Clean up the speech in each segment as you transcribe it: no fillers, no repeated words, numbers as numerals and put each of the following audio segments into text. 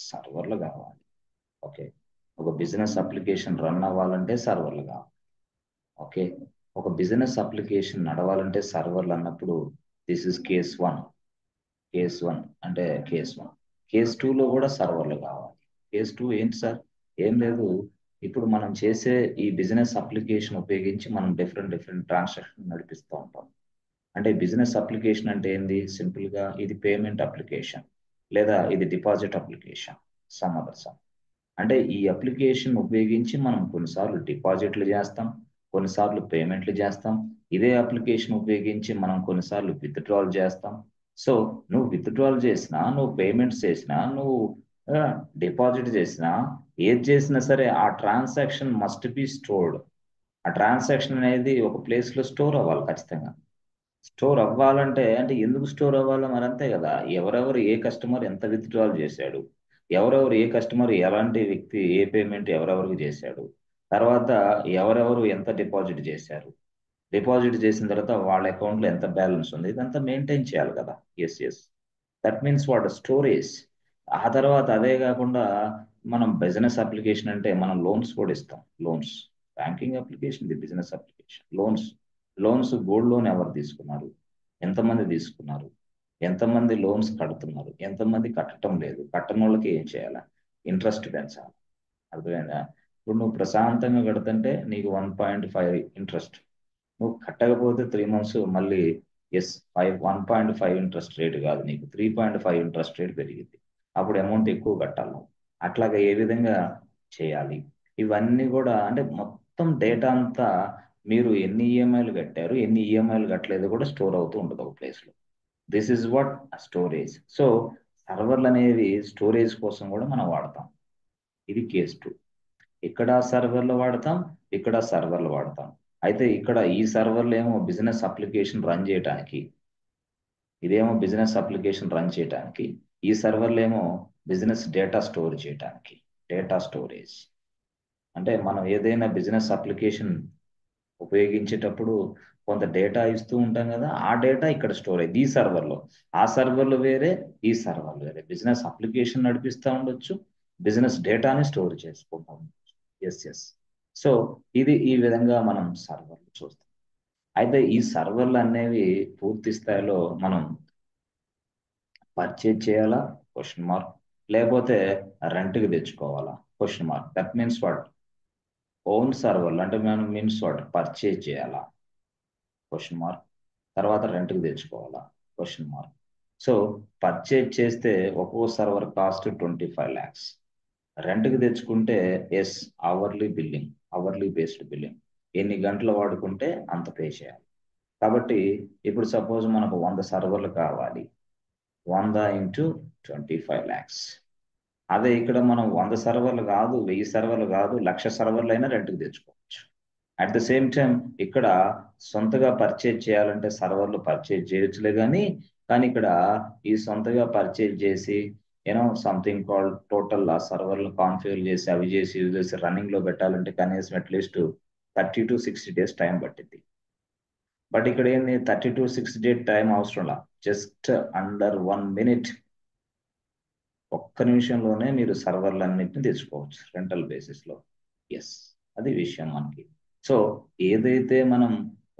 సర్వర్లు కావాలి. ఓకే, ఒక బిజినెస్ అప్లికేషన్ రన్ అవ్వాలంటే సర్వర్లు కావాలి. ఓకే, ఒక బిజినెస్ అప్లికేషన్ నడవాలంటే సర్వర్లు అన్నప్పుడు దిస్ ఇస్ కేస్ వన్ అంటే కేస్ 1. కేస్ 2లో కూడా సర్వర్లు కావాలి. కేస్ 2 ఏంటి సార్? ఏం లేదు, ఇప్పుడు మనం చేసే ఈ బిజినెస్ అప్లికేషన్ ఉపయోగించి మనం డిఫరెంట్ డిఫరెంట్ ట్రాన్సాక్షన్ నడిపిస్తూ ఉంటాం. అంటే బిజినెస్ అప్లికేషన్ అంటే ఏంది? సింపుల్ గా ఇది పేమెంట్ అప్లికేషన్, లేదా ఇది డిపాజిట్ అప్లికేషన్, సమ్. అంటే ఈ అప్లికేషన్ ఉపయోగించి మనం కొన్నిసార్లు డిపాజిట్లు చేస్తాం, కొన్నిసార్లు పేమెంట్లు చేస్తాం. ఇదే అప్లికేషన్ ఉపయోగించి మనం కొన్నిసార్లు విత్డ్రాల్ చేస్తాం. సో నువ్వు విత్డ్రాల్ చేసినా, నువ్వు పేమెంట్స్ చేసినా, నువ్వు డిపాజిట్ చేసినా, ఏది చేసినా సరే ఆ ట్రాన్సాక్షన్ మస్ట్ బి స్టోర్డ్. ఆ ట్రాన్సాక్షన్ అనేది ఒక ప్లేస్ లో స్టోర్ అవ్వాలి ఖచ్చితంగా. స్టోర్ అవ్వాలంటే అంటే ఎందుకు స్టోర్ అవ్వాలో మరి అంతే కదా. ఎవరెవరు ఏ కస్టమర్ ఎంత విత్డ్రాల్ చేశాడు, ఎవరెవరు ఏ కస్టమర్ ఎలాంటి వ్యక్తి ఏ పేమెంట్ ఎవరెవరికి చేశాడు, తర్వాత ఎవరెవరు ఎంత డిపాజిట్ చేశారు, డిపాజిట్ చేసిన తర్వాత వాళ్ళ అకౌంట్లో ఎంత బ్యాలెన్స్ ఉంది, ఇదంతా మెయింటైన్ చేయాలి కదా. Yes. That means what storage. ఆ తర్వాత అదే కాకుండా మనం బిజినెస్ అప్లికేషన్ అంటే మనం లోన్స్ కూడా ఇస్తాం. లోన్స్, బ్యాంకింగ్ అప్లికేషన్, ఇది business application. Loans gold loan ఎవరు తీసుకున్నారు, ఎంతమంది తీసుకున్నారు, ఎంతమంది లోన్స్ కడుతున్నారు, ఎంతమంది కట్టడం లేదు, కట్టని వాళ్ళకి ఏం చేయాలి, ఇంట్రెస్ట్ పెంచాలి. అర్థమైందా? ఇప్పుడు నువ్వు ప్రశాంతంగా కడుతుంటే నీకు 1.5 ఇంట్రెస్ట్, నువ్వు కట్టకపోతే 3 months మళ్ళీ ఎస్ 1.5 ఇంట్రెస్ట్ రేట్ కాదు, నీకు 3.5 ఇంట్రెస్ట్ రేట్ పెరిగింది. అప్పుడు అమౌంట్ ఎక్కువ కట్టాలి నువ్వు. అట్లాగా ఏ విధంగా చేయాలి, ఇవన్నీ కూడా అంటే మొత్తం డేటా అంతా మీరు ఎన్ని ఈఎంఐలు కట్టారు, ఎన్ని ఈఎంఐలు కట్టలేదు కూడా స్టోర్ అవుతూ ఉంటుంది ఒక ప్లేస్ లో. This is what storage. So సర్వర్లు అనేవి స్టోరేజ్ కోసం కూడా మనం వాడతాం. ఇది కేస్ 2. ఇక్కడ సర్వర్లు వాడతాం, ఇక్కడ సర్వర్లు వాడతాం. అయితే ఇక్కడ ఈ సర్వర్లు ఏమో బిజినెస్ అప్లికేషన్ రన్ చేయడానికి, ఇదేమో బిజినెస్ అప్లికేషన్ రన్ చేయడానికి, ఈ సర్వర్లు ఏమో బిజినెస్ డేటా స్టోర్ చేయడానికి. డేటా స్టోరేజ్ అంటే మనం ఏదైనా బిజినెస్ అప్లికేషన్ ఉపయోగించేటప్పుడు కొంత డేటా ఇస్తూ ఉంటాం కదా, ఆ డేటా ఇక్కడ స్టోర్ అయ్యింది ఈ సర్వర్లో. ఆ సర్వర్లు వేరే, ఈ సర్వర్లు వేరే. బిజినెస్ అప్లికేషన్ నడిపిస్తూ ఉండొచ్చు, బిజినెస్ డేటాని స్టోర్ చేసుకుంటాం. ఎస్. సో ఇది ఈ విధంగా మనం సర్వర్లు చూస్తాం. అయితే ఈ సర్వర్లు అనేవి పూర్తి స్థాయిలో మనం పర్చేజ్ చేయాలా, క్వశ్చన్ మార్క్, లేకపోతే రెంట్కి తెచ్చుకోవాలా, question mark. That means what, own సర్వర్లు అంటే మనం మీన్స్ వాట్, పర్చేజ్ చేయాలా, క్వశ్చన్ మార్క్. తర్వాత రెంట్కి తెచ్చుకోవాలా, క్వశ్చన్ మార్క్. సో పర్చేజ్ చేస్తే ఒక్కో సర్వర్ కాస్ట్ 25 lakhs, రెంట్కి తెచ్చుకుంటే ఎస్ అవర్లీ బేస్డ్ బిల్లింగ్, ఎన్ని గంటలు వాడుకుంటే అంత పే చేయాలి. కాబట్టి ఇప్పుడు సపోజ్ మనకు 100 సర్వర్లు కావాలి, 100 × 25 lakhs. అదే ఇక్కడ మనం 100 సర్వర్లు కాదు, 1000 సర్వర్లు కాదు, 1,00,000 సర్వర్లు అయినా రెంట్కి తెచ్చుకోవచ్చు. అట్ ద సేమ్ టైం ఇక్కడ సొంతగా పర్చేజ్ చేయాలంటే సర్వర్లు పర్చేజ్ చేయొచ్చులే, కానీ ఇక్కడ ఈ సొంతగా పర్చేజ్ చేసి సంథింగ్ కాల్డ్ టోటల్ ఆ సర్వర్లు కాన్ఫిగర్ చేసి అవి చేసి ఇవి చేసి రన్నింగ్ లో పెట్టాలంటే కనీసం అట్లీస్ట్ 30 to 60 days టైం పట్టింది. బట్ ఇక్కడ ఏంది, 30 to 60 days టైం అవసరంలా, జస్ట్ అండర్ 1 minute, ఒక్క నిమిషంలోనే మీరు సర్వర్లన్నింటినీ తెచ్చుకోవచ్చు రెంటల్ బేసిస్ లో. ఎస్, అది విషయం మనకి. సో ఏదైతే మనం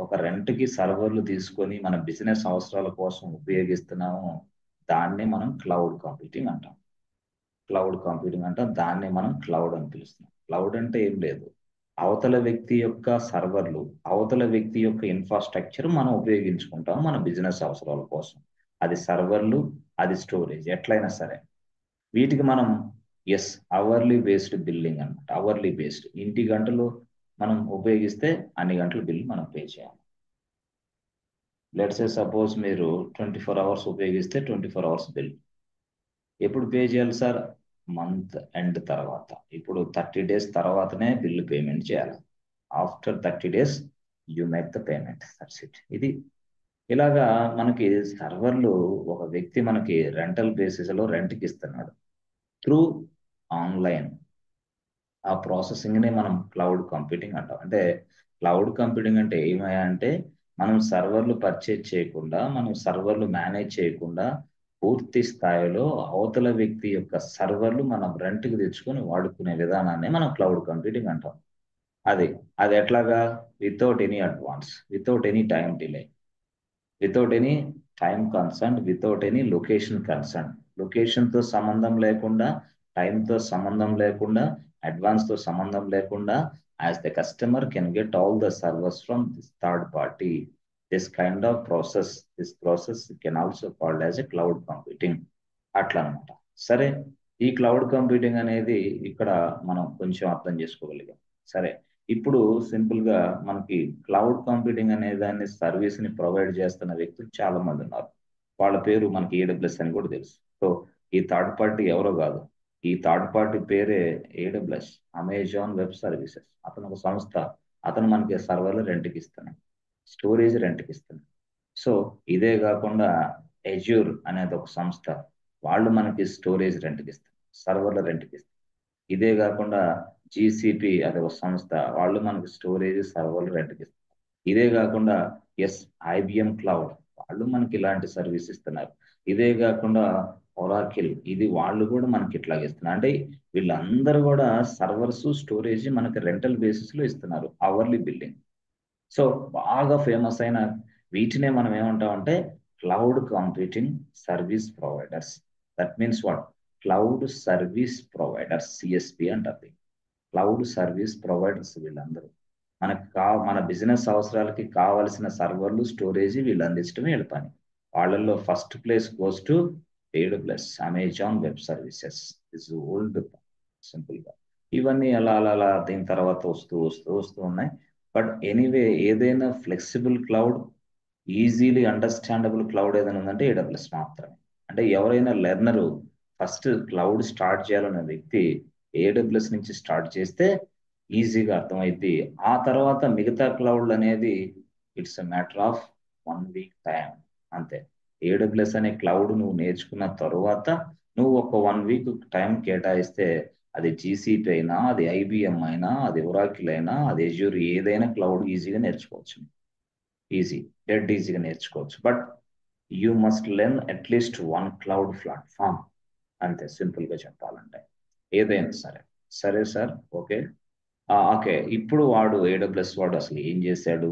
ఒక రెంట్కి సర్వర్లు తీసుకొని మన బిజినెస్ అవసరాల కోసం ఉపయోగిస్తున్నామో దాన్ని మనం క్లౌడ్ కంప్యూటింగ్ అంటాం. దాన్ని మనం క్లౌడ్ అని పిలుస్తున్నాం. క్లౌడ్ అంటే ఏం లేదు, అవతల వ్యక్తి యొక్క సర్వర్లు, అవతల వ్యక్తి యొక్క ఇన్ఫ్రాస్ట్రక్చర్ మనం ఉపయోగించుకుంటాం మన బిజినెస్ అవసరాల కోసం. అది సర్వర్లు, అది స్టోరేజ్, ఎట్లయినా సరే వీటికి మనం ఎస్ అవర్లీ బేస్డ్ బిల్లింగ్ అనమాట. అవర్లీ బేస్డ్, ఇంటి గంటలు మనం ఉపయోగిస్తే అన్ని గంటల బిల్ మనం పే చేయాలి. లెట్స్ సే సపోజ్ మీరు 24 hours ఉపయోగిస్తే 24 hours బిల్. ఎప్పుడు పే చేయాలి సార్? మంత్ ఎండ్ తర్వాత. ఇప్పుడు 30 days తర్వాతనే బిల్లు పేమెంట్ చేయాలి. After 30 days you make the payment, that's it. ఇది ఇలాగా మనకి సర్వర్లు ఒక వ్యక్తి మనకి రెంటల్ బేసిస్ లో రెంట్కి ఇస్తున్నాడు త్రూ ఆన్లైన్. ఆ ప్రాసెసింగ్ ని మనం క్లౌడ్ కంప్యూటింగ్ అంటాం. అంటే క్లౌడ్ కంప్యూటింగ్ అంటే ఏమయ్యా అంటే మనం సర్వర్లు పర్చేజ్ చేయకుండా, మనం సర్వర్లు మేనేజ్ చేయకుండా పూర్తి స్థాయిలో అవతల వ్యక్తి యొక్క సర్వర్లు మనం రెంట్కి తెచ్చుకొని వాడుకునే విధానాన్ని మనం క్లౌడ్ కంప్యూటింగ్ అంటాం. అది అది ఎట్లాగా? Without any advance, without any time delay, without any time concern, without any location concern. లొకేషన్తో సంబంధం లేకుండా, టైంతో సంబంధం లేకుండా, అడ్వాన్స్తో సంబంధం లేకుండా, as the customer can get all the servers from this third party. This kind of process, this process can also called as a cloud computing. అట్లా అనమాట. సరే, ఈ క్లౌడ్ కంప్యూటింగ్ అనేది ఇక్కడ మనం కొంచెం అర్థం చేసుకోగలిగాం. సరే, ఇప్పుడు సింపుల్ గా మనకి క్లౌడ్ కంప్యూటింగ్ అనే దాన్ని సర్వీస్ ని ప్రొవైడ్ చేస్తున్న వ్యక్తులు చాలా మంది ఉన్నారు. వాళ్ళ పేరు మనకి ఏడబ్ల్యూఎస్ అని కూడా తెలుసు. సో ఈ థర్డ్ పార్టీ ఎవరో కాదు, ఈ థర్డ్ పార్టీ పేరే ఏడబ్ల్యూఎస్, అమెజాన్ వెబ్ సర్వీసెస్. అతను ఒక సంస్థ. అతను మనకి సర్వర్లు రెంట్కి ఇస్తున్నాడు, స్టోరేజ్ రెంట్కి ఇస్తున్నాడు. సో ఇదే కాకుండా ఎజ్యూర్ అనేది ఒక సంస్థ, వాళ్ళు మనకి స్టోరేజ్ రెంట్కి ఇస్తారు, సర్వర్ల రెంట్కి ఇస్తారు. ఇదే కాకుండా జీసీపీ అది ఒక సంస్థ, వాళ్ళు మనకి స్టోరేజ్ సర్వర్లు రెంట్కి ఇస్తారు. ఇదే కాకుండా ఐబిఎం క్లౌడ్, వాళ్ళు మనకి ఇలాంటి సర్వీస్ ఇస్తున్నారు. ఇదే కాకుండా ఒరాకిల్, ఇది వాళ్ళు కూడా మనకి ఇట్లాగే ఇస్తున్నారు. అంటే వీళ్ళందరూ కూడా సర్వర్స్ స్టోరేజ్ మనకి రెంటల్ బేసిస్ లో ఇస్తున్నారు, అవర్లీ బిల్డింగ్. సో బాగా ఫేమస్ అయిన వీటినే మనం ఏమంటామంటే cloud computing service providers. That means what? Cloud service providers, CSP అంటారు. క్లౌడ్ సర్వీస్ ప్రొవైడర్స్ వీళ్ళందరూ మన బిజినెస్ అవసరాలకి కావలసిన సర్వర్లు, స్టోరేజ్ వీళ్ళు అందించడమే వీళ్ళ పని. వాళ్ళల్లో first place goes to AWS, Amazon web services. Is old, simple గా ఇవన్నీ అలా అలా అలా దీని తర్వాత వస్తూ వస్తూ వస్తూ ఉన్నాయి. బట్ ఎనీవే, ఏదైనా flexible cloud, easily understandable cloud ఏదైనా ఉందంటే AWS మాత్రమే. అంటే ఎవరైనా లెర్నరు ఫస్ట్ క్లౌడ్ స్టార్ట్ చేయాలన్న వ్యక్తి AWS నుంచి స్టార్ట్ చేస్తే ఈజీగా అర్థమైద్ది. ఆ తర్వాత మిగతా క్లౌడ్ అనేది it's a matter of 1 week time అంతే. AWS అనే క్లౌడ్ నువ్వు నేర్చుకున్న తరువాత నువ్వు ఒక 1 వీక్ టైం కేటాయిస్తే అది జీసీపీ అయినా, అది ఐబిఎం అయినా, అది ఒరాకిల్ అయినా, అది ఎజ్యూర్, ఏదైనా క్లౌడ్ ఈజీగా నేర్చుకోవచ్చు. ఈజీ, డెడ్ ఈజీగా నేర్చుకోవచ్చు. But you must learn at least 1 cloud platform, అంతే సింపుల్ గా చెప్పాలంటే. ఏదైనా సరే. సరే సార్, ఓకే. ఓకే, ఇప్పుడు వాడు AWS వాడు అసలు ఏం చేశాడు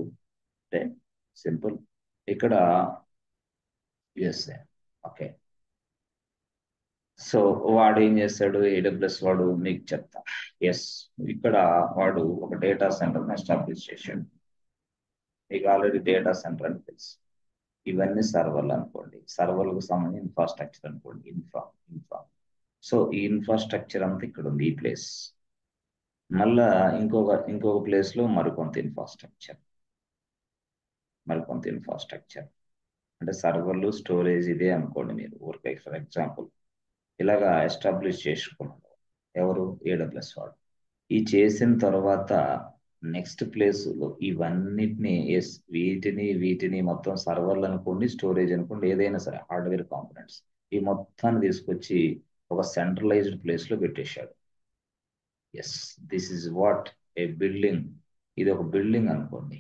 అంటే సింపుల్. ఇక్కడ ఓకే, సో వాడు ఏం చేశాడు AWS వాడు, మీకు చెప్తా. ఎస్, ఇక్కడ వాడు ఒక డేటా సెంటర్ ఎస్టాబ్లిష్ చేశాడు. మీకు ఆల్రెడీ డేటా సెంటర్ అని తెలుసు. ఇవన్నీ సర్వర్లు అనుకోండి, సర్వర్లకు సంబంధించి ఇన్ఫ్రాస్ట్రక్చర్ అనుకోండి, ఇన్ఫ్రా. సో ఈ ఇన్ఫ్రాస్ట్రక్చర్ అంతా ఇక్కడ ఉంది, ఈ ప్లేస్. మళ్ళా ఇంకొక ప్లేస్ లో మరికొంత ఇన్ఫ్రాస్ట్రక్చర్ అంటే సర్వర్లు, స్టోరేజ్ ఇదే అనుకోండి మీరు ఊరికే ఫర్ ఎగ్జాంపుల్. ఇలాగా ఎస్టాబ్లిష్ చేసుకున్నాడు ఎవరు? AWS వాడు. ఈ చేసిన తర్వాత నెక్స్ట్ ప్లేస్ లో ఇవన్నిటిని వీటిని మొత్తం సర్వర్లు అనుకోండి, స్టోరేజ్ అనుకోండి, ఏదైనా సరే హార్డ్వేర్ కాంపోనెంట్స్, ఈ మొత్తాన్ని తీసుకొచ్చి ఒక సెంట్రలైజ్డ్ ప్లేస్ లో పెట్టేశాడు. This is what a building. ఇది ఒక బిల్డింగ్ అనుకోండి.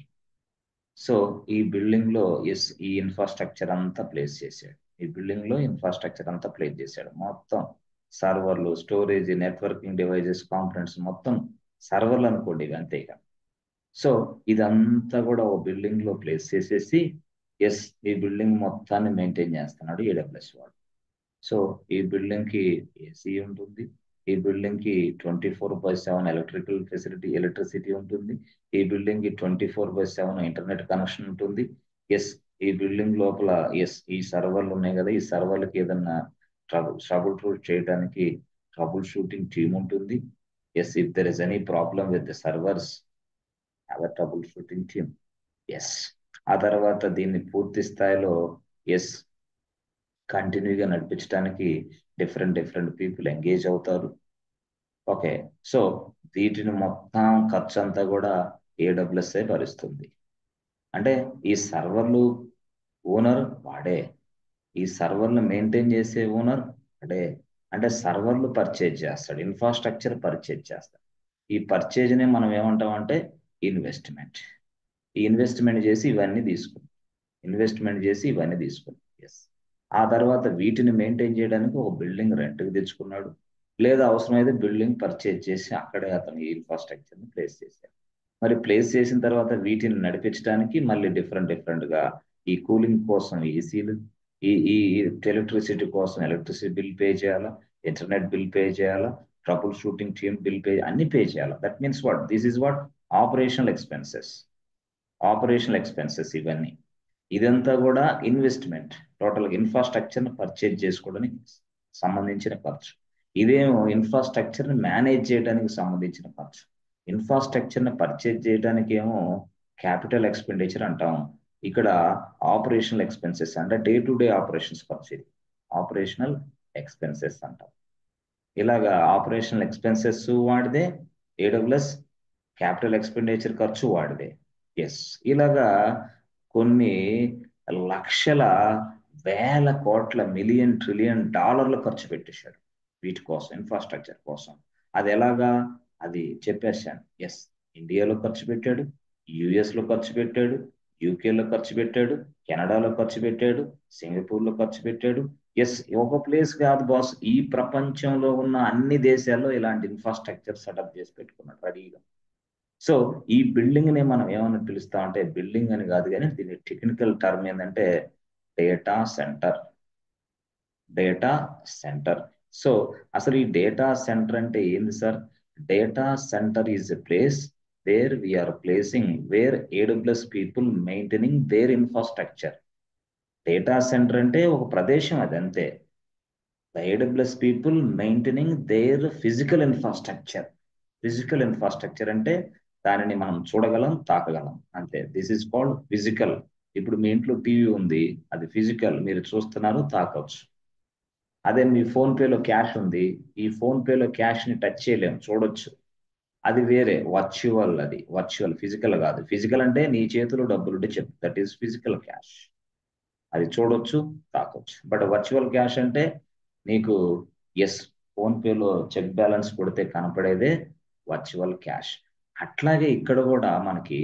సో ఈ బిల్డింగ్ లో ఈ ఇన్ఫ్రాస్ట్రక్చర్ అంతా ప్లేస్ చేశాడు. ఈ బిల్డింగ్ లో ఇన్ఫ్రాస్ట్రక్చర్ అంతా ప్లేస్ చేశాడు. మొత్తం సర్వర్లు, స్టోరేజ్, నెట్వర్కింగ్ డివైజెస్, కాంపోనెంట్స్, మొత్తం సర్వర్లు అనుకోండి, ఇవి అంతే ఇక. సో ఇదంతా కూడా ఒక బిల్డింగ్ లో ప్లేస్ చేసేసి ఈ బిల్డింగ్ మొత్తాన్ని మెయింటైన్ చేస్తున్నాడు AWS వాడు. సో ఈ బిల్డింగ్ కి ఏసీ ఉంటుంది, ఈ బిల్డింగ్ కి 24/7 ఎలక్ట్రిసిటీ ఉంటుంది, ఈ బిల్డింగ్ కి 24/7 ఇంటర్నెట్ కనెక్షన్ ఉంటుంది. ఈ బిల్డింగ్ లోపల ఈ సర్వర్లు ఉన్నాయి కదా, ఈ సర్వర్లకి ఏదన్నా ట్రబుల్ షూట్ చేయడానికి ట్రబుల్ షూటింగ్ టీమ్ ఉంటుంది. If there is any problem with the servers, have a trouble shooting team. ఆ తర్వాత దీన్ని పూర్తి స్థాయిలో కంటిన్యూగా నడిపించడానికి డిఫరెంట్ పీపుల్ ఎంగేజ్ అవుతారు. ఓకే, సో వీటిని మొత్తం ఖర్చు అంతా కూడా AWS భరిస్తుంది. అంటే ఈ సర్వర్లు ఓనర్ వాడే, ఈ సర్వర్లు మెయింటైన్ చేసే ఓనర్ వాడే. అంటే సర్వర్లు పర్చేజ్ చేస్తాడు, ఇన్ఫ్రాస్ట్రక్చర్ పర్చేజ్ చేస్తాడు. ఈ పర్చేజ్నే మనం ఏమంటామంటే ఇన్వెస్ట్మెంట్. ఈ ఇన్వెస్ట్మెంట్ చేసి ఇవన్నీ తీసుకుంటాం. ఎస్, ఆ తర్వాత వీటిని మెయింటైన్ చేయడానికి ఒక బిల్డింగ్ రెంట్కి తెచ్చుకున్నాడు, లేదా అవసరమైతే బిల్డింగ్ పర్చేజ్ చేసి అక్కడే అతను ఈ ఇన్ఫ్రాస్ట్రక్చర్ని ప్లేస్ చేశాడు. మరి ప్లేస్ చేసిన తర్వాత వీటిని నడిపించడానికి మళ్ళీ డిఫరెంట్ గా ఈ కూలింగ్ కోసం ఏసీలు, ఈ ఎలక్ట్రిసిటీ కోసం ఎలక్ట్రిసిటీ బిల్ పే చేయాలా, ఇంటర్నెట్ బిల్ పే చేయాలా, trouble shooting team bill pay అన్ని పే చేయాలా. That means what, this is what operational expenses. Operational expenses ఇవన్నీ. ఇదంతా కూడా ఇన్వెస్ట్మెంట్, టోటల్ ఇన్ఫ్రాస్ట్రక్చర్ని పర్చేజ్ చేసుకోవడానికి సంబంధించిన ఖర్చు. ఇదేమో ఇన్ఫ్రాస్ట్రక్చర్ని మేనేజ్ చేయడానికి సంబంధించిన ఖర్చు. ఇన్ఫ్రాస్ట్రక్చర్ని పర్చేజ్ చేయడానికి ఏమో క్యాపిటల్ ఎక్స్పెండిచర్ అంటాం. ఇక్కడ ఆపరేషనల్ ఎక్స్పెన్సెస్ అంటే డే టు డే ఆపరేషన్స్ ఖర్చు, ఇది ఆపరేషనల్ ఎక్స్పెన్సెస్ అంటాం. ఇలాగా ఆపరేషనల్ ఎక్స్పెన్సెస్ వాడిదే, ఏడబ్ల్యూఎస్ క్యాపిటల్ ఎక్స్పెండిచర్ ఖర్చు వాడిదే. ఎస్, ఇలాగా కొన్ని లక్షల, వేల కోట్ల, మిలియన్ ట్రిలియన్ డాలర్లు ఖర్చు పెట్టేశాడు వీటి కోసం, ఇన్ఫ్రాస్ట్రక్చర్ కోసం. అది ఎలాగా, అది చెప్పేశాను. ఎస్, ఇండియాలో ఖర్చు పెట్టాడు, యుఎస్లో ఖర్చు పెట్టాడు, యూకేలో ఖర్చు పెట్టాడు, కెనడాలో ఖర్చు పెట్టాడు, సింగపూర్లో ఖర్చు పెట్టాడు. ఎస్, ఒక ప్లేస్ కాదు బాస్, ఈ ప్రపంచంలో ఉన్న అన్ని దేశాల్లో ఇలాంటి ఇన్ఫ్రాస్ట్రక్చర్ సెటప్ చేసి పెట్టుకున్నాడు రెడీగా. సో ఈ బిల్డింగ్ ని మనం ఏమని పిలుస్తాం అంటే, బిల్డింగ్ అని కాదు కానీ దీని టెక్నికల్ టర్మ్ ఏంటంటే data centre. Data centre. So అసలు ఈ డేటా సెంటర్ అంటే ఏంది sir? Data centre is a place where we are placing, where AWS people maintaining their infrastructure. Data centre అంటే ఒక ప్రదేశం, అది అంతే. The AWS people maintaining their physical infrastructure. Physical infrastructure అంటే దానిని మనం చూడగలం, తాకగలం, అంతే. This is called physical. ఇప్పుడు మీ ఇంట్లో టీవీ ఉంది, అది ఫిజికల్, మీరు చూస్తున్నారు, తాకవచ్చు. అదే మీ ఫోన్ పేలో క్యాష్ ఉంది, ఈ ఫోన్ పేలో క్యాష్ ని టచ్ చేయలేము, చూడొచ్చు. అది వేరే, వర్చువల్. అది వర్చువల్, ఫిజికల్ కాదు. ఫిజికల్ అంటే నీ చేతిలో డబ్బులు ఉంటే చెప్పు, దట్ ఈస్ ఫిజికల్ క్యాష్. అది చూడొచ్చు, తాకొచ్చు. బట్ వర్చువల్ క్యాష్ అంటే నీకు, ఎస్, ఫోన్ పేలో చెక్ బ్యాలెన్స్ కొడితే కనపడేదే వర్చువల్ క్యాష్. అట్లాగే ఇక్కడ కూడా మనకి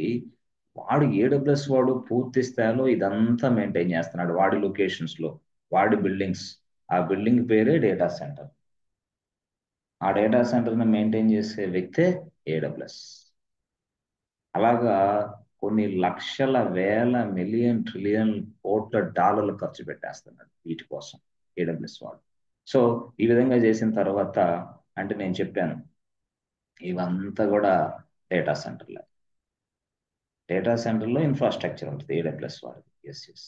వాడు ఏడబ్ల్యూఎస్ వాడు పూర్తి స్థాయిలో ఇదంతా మెయింటైన్ చేస్తున్నాడు వాడి లొకేషన్స్ లో, వాడి బిల్డింగ్స్. ఆ బిల్డింగ్ పేరే డేటా సెంటర్. ఆ డేటా సెంటర్ ని మెయింటైన్ చేసే వ్యక్తే ఏడబ్ల్యూఎస్. అలాగా కొన్ని లక్షల, వేల, మిలియన్, ట్రిలియన్, కోట్ల డాలర్లు ఖర్చు పెట్టేస్తున్నాడు వీటి కోసం ఏడబ్ల్యూఎస్ వాడు. సో ఈ విధంగా చేసిన తర్వాత, అంటే నేను చెప్పాను ఇవంతా కూడా డేటా సెంటర్లే. డేటా సెంటర్లో ఇన్ఫ్రాస్ట్రక్చర్ ఉంటుంది ఏడబ్ల్యూఎస్ వాడికి. Yes yes.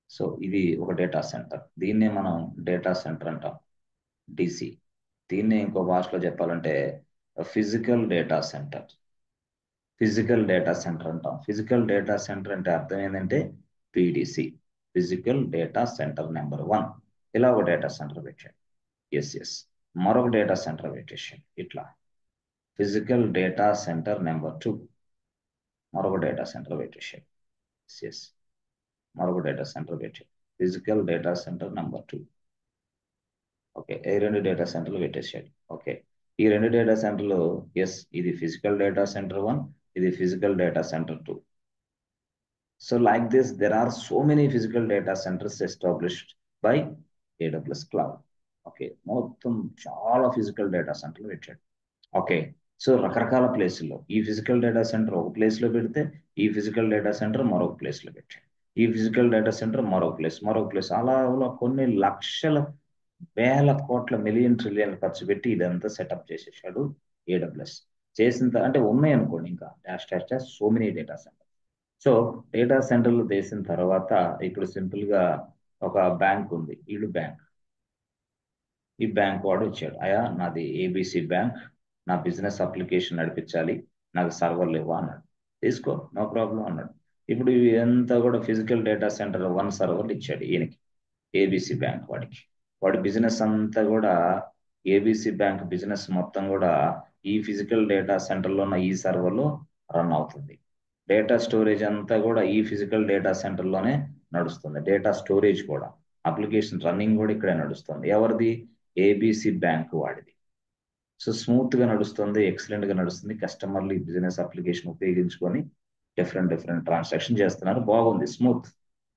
సో ఇది ఒక డేటా సెంటర్, దీన్నే మనం డేటా సెంటర్ అంటాం, డిసి. దీన్నే ఇంకో భాషలో చెప్పాలంటే physical data centre. Physical data centre అంటాం. ఫిజికల్ డేటా సెంటర్ అంటే అర్థం ఏంటంటే PDC, physical data centre number 1. ఇలా ఒక డేటా సెంటర్ పెట్టాడు. Yes yes. మరొక డేటా సెంటర్ పెట్టేసాడు ఇట్లా, ఫిజికల్ డేటా సెంటర్ నెంబర్ 2. మరొక డేటా సెంటర్ పెట్టేసాడు. Yes yes. మరొక డేటా సెంటర్ పెట్టాడు, physical data centre number 2. Okay, ఈ 2 డేటా సెంటర్లు పెట్టేసాడు. ఓకే, ఈ 2 డేటా సెంటర్లు, ఎస్, ఇది ఫిజికల్ డేటా సెంటర్ 1, ఇది physical data centre 2. So like this, there are so many physical data centers established by AWS Cloud. Okay, మొత్తం చాలా physical data సెంటర్లు పెట్టాడు. ఓకే, సో రకరకాల ప్లేసుల్లో ఈ ఫిజికల్ డేటా సెంటర్ ఒక ప్లేస్ లో పెడితే, ఈ ఫిజికల్ డేటా సెంటర్ మరొక ప్లేస్ లో పెట్టాడు, ఈ ఫిజికల్ డేటా సెంటర్ మరొక ప్లేస్, అలా అలా కొన్ని లక్షల, వేల కోట్ల, మిలియన్, ట్రిలియన్ ఖర్చు పెట్టి ఇదంతా సెటప్ చేసేసాడు ఏడబ్ల్యూఎస్. చేసిన అంటే ఉన్నాయి అనుకోండి ఇంకా dash dash dash so many data centre. So data సెంటర్లు చేసిన తర్వాత ఇప్పుడు సింపుల్ గా ఒక బ్యాంక్ ఉంది, ఇడు బ్యాంక్. ఈ బ్యాంక్ వాడు వచ్చాడు, అయ్యా నాది ఏబిసి బ్యాంక్, నా బిజినెస్ అప్లికేషన్ నడిపించాలి, నాకు సర్వర్లు ఇవ్వ అన్నాడు. తీసుకో, నో ప్రాబ్లం అన్నాడు. ఇప్పుడు ఇదంతా కూడా ఫిజికల్ డేటా సెంటర్ 1 సర్వర్లు ఇచ్చాడు ఈయనకి, ఏబిసి బ్యాంక్ వాడికి. వాడి బిజినెస్ అంతా కూడా, ఏబిసి బ్యాంక్ బిజినెస్ మొత్తం కూడా ఈ ఫిజికల్ డేటా సెంటర్లో ఉన్న ఈ సర్వర్లో రన్ అవుతుంది. డేటా స్టోరేజ్ అంతా కూడా ఈ ఫిజికల్ డేటా సెంటర్లోనే నడుస్తుంది. డేటా స్టోరేజ్ కూడా, అప్లికేషన్ రన్నింగ్ కూడా ఇక్కడే నడుస్తుంది. ఎవరిది? ఏబిసి బ్యాంక్ వాడిది. సో స్మూత్ గా నడుస్తుంది, ఎక్సలెంట్ గా నడుస్తుంది. కస్టమర్లు ఈ బిజినెస్ అప్లికేషన్ ఉపయోగించుకొని డిఫరెంట్ ట్రాన్సాక్షన్ చేస్తున్నారు, బాగుంది, స్మూత్.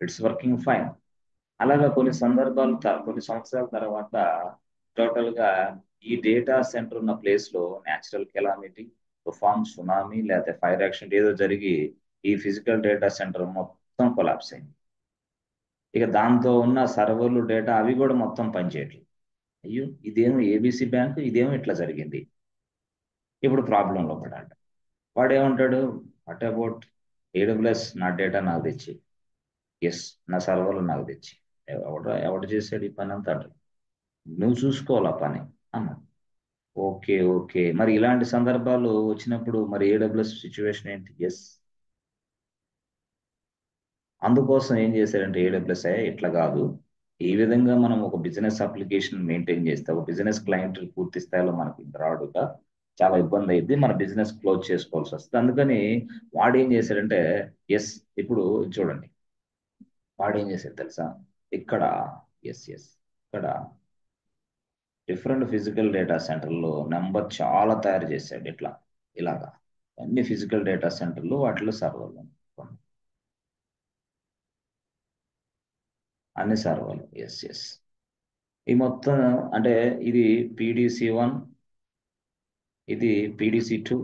It's working fine. అలాగా కొన్ని సందర్భాలు కొన్ని సంవత్సరాల తర్వాత టోటల్ గా ఈ డేటా సెంటర్ ఉన్న ప్లేస్ లో న్యాచురల్ కెలామిటీ, తుఫాన్, సునామీ లేకపోతే ఫైర్ యాక్సిడెంట్ ఏదో జరిగి ఈ ఫిజికల్ డేటా సెంటర్ మొత్తం కొలాప్స్ అయింది. ఇక దాంతో ఉన్న సర్వర్లు డేటా అవి కూడా మొత్తం పనిచేయట్లేదు. అయ్యో ఇదేమో ఏబిసి బ్యాంకు, ఇదేమో ఇట్లా జరిగింది. ఇప్పుడు ప్రాబ్లంలో పడాడు. వాడు ఏమంటాడు, వాట్ అబౌట్ AWS నా డేటా నాకు తెచ్చి, ఎస్ నా సర్వర్లు నాకు తెచ్చి, ఎవడు చేసాడు ఈ పని అంతా అంటాడు. నువ్వు చూసుకోవాలి ఆ పని అన్నాడు. ఓకే ఓకే, మరి ఇలాంటి సందర్భాలు వచ్చినప్పుడు మరి AWS సిచ్యువేషన్ ఏంటి? ఎస్, అందుకోసం ఏం చేశారంటే AWS ఇట్లా కాదు, ఈ విధంగా మనం ఒక బిజినెస్ అప్లికేషన్ మెయింటైన్ చేస్తే ఒక బిజినెస్ క్లయింట్ పూర్తి స్థాయిలో మనకి రాడుగా చాలా ఇబ్బంది అయింది, మన బిజినెస్ క్లోజ్ చేసుకోవాల్సి వస్తుంది. అందుకని వాడు ఏం చేశాడంటే, ఎస్ ఇప్పుడు చూడండి, వాడు ఏం చేశాడు తెలుసా, ఇక్కడ ఎస్ ఎస్ ఇక్కడ డిఫరెంట్ ఫిజికల్ డేటా సెంటర్లో నెంబర్ చాలా తయారు చేశాడు. ఇలాగా అన్ని ఫిజికల్ డేటా సెంటర్లు వాటిలో సర్వర్లు, అన్ని సర్వర్లు. ఎస్ ఎస్ ఈ మొత్తం అంటే ఇది PDC1, ఇది PDC2,